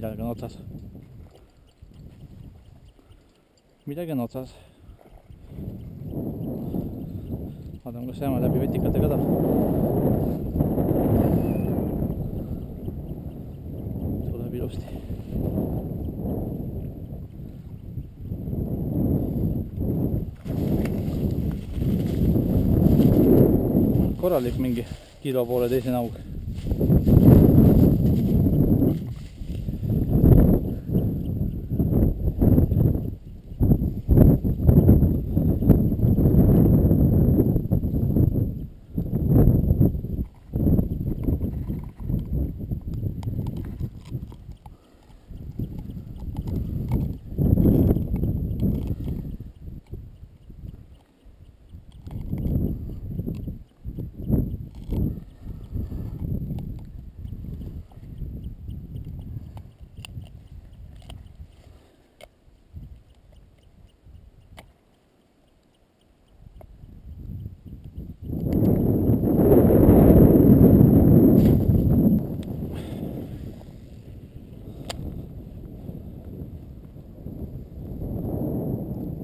midagi on otsas. Midagi on otsas. Vaatame, kas jääme läbi vetikate ka ta. Tuleb ilusti. Korralik mingi kilo poole teise naug.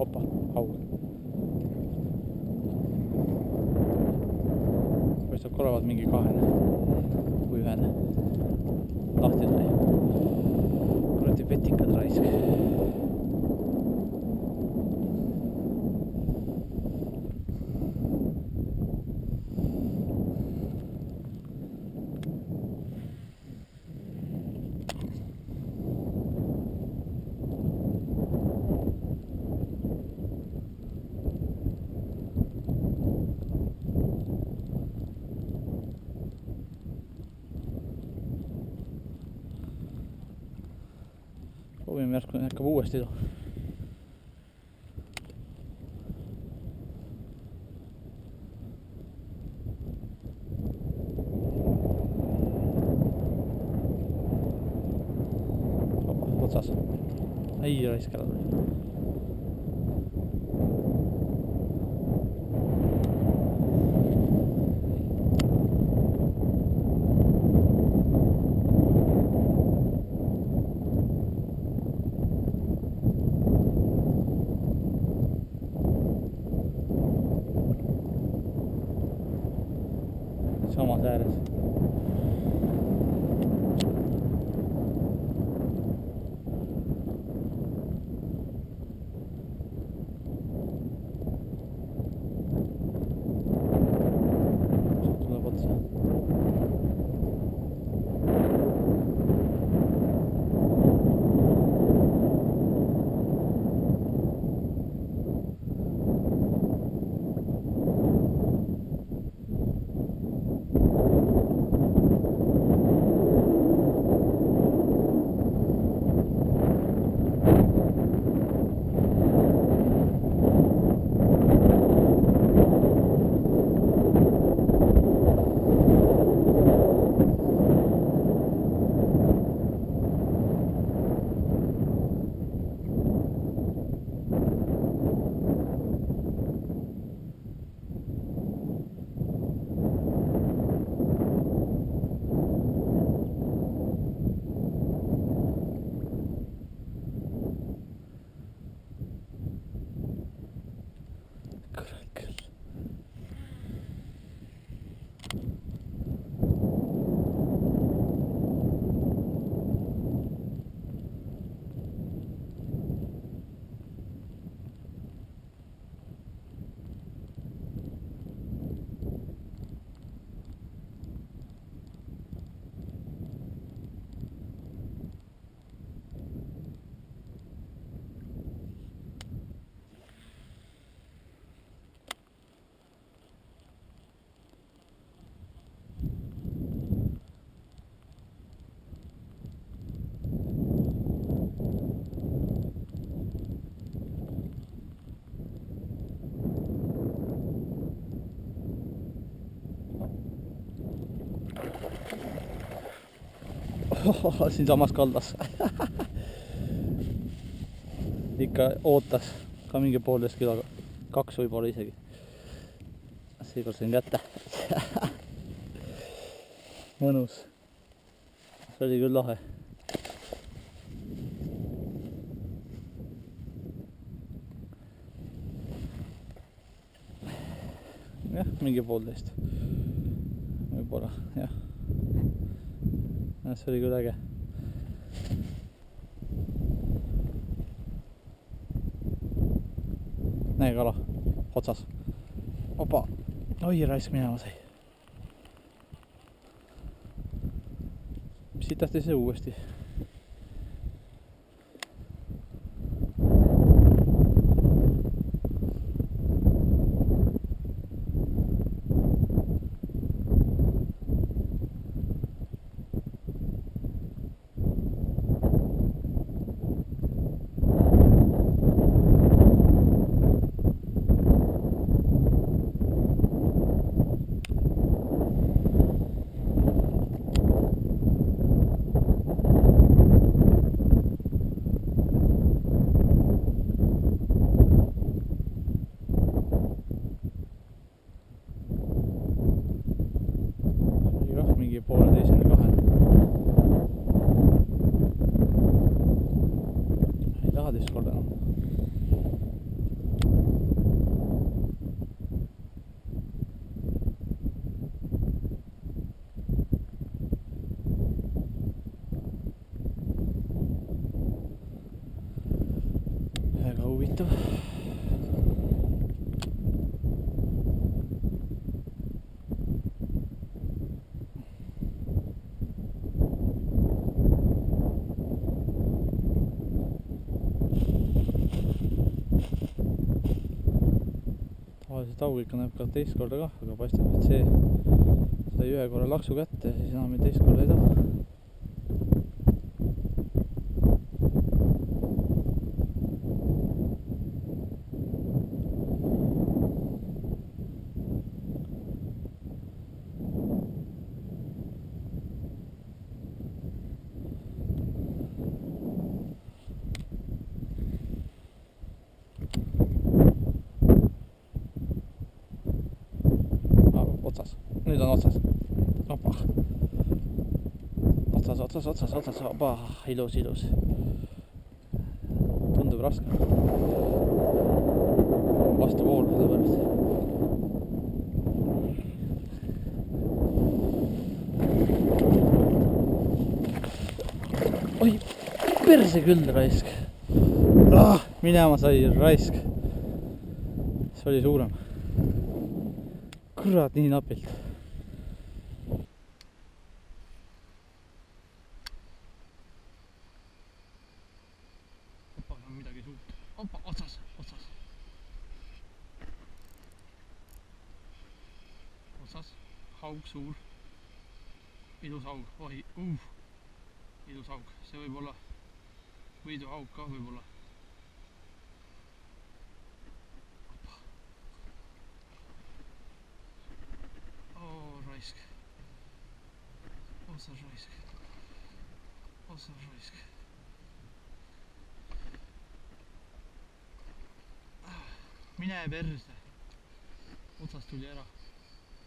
Opa, haug. Paistab korravad mingi kahene või ühene. Lahti tuli. Kuradi vetikad raisk. Proovime järsku hakkab uuesti ilu. Opa, otsas. Ei raisk ära tuli. Samas ääres. Tuleb otsa. Siinsamas kaldas. Ikka ootas ka mingi 1,5 kilo, 2 võib-olla isegi. Seekord sain kätte. Mõnus. See oli küll lahe. jah, mingi 1,5 võib-olla, jah. See oli küll äge. Näe kala, otsas. Opa, oi raisk minema sai. Siit tahti see uuesti. Mingi 1,5-2. Ei taha teist korda enam. Väga huvitav. Tavaliselt haug ikka näeb ka teist korda kah, aga paistab, et see sai ühe korra laksu kätte ja siis enam teist korda ei taha. Otsas. Nüüd on otsas. Opa. Otsas. Opa, ilus. Tundub raske. Vastu vool pärast. Oi, perse küll raisk. Minema sai raisk. See oli suurem. Kurat, nii napilt. Opa, on midagi suurt. Opa, otsas. Otsas, haug suur. Ilus haug, oi, ilus haug. See võib olla võiduhaug ka võib-olla. Raisk. Otsas raisk. Mine perse. Otsast tuli ära.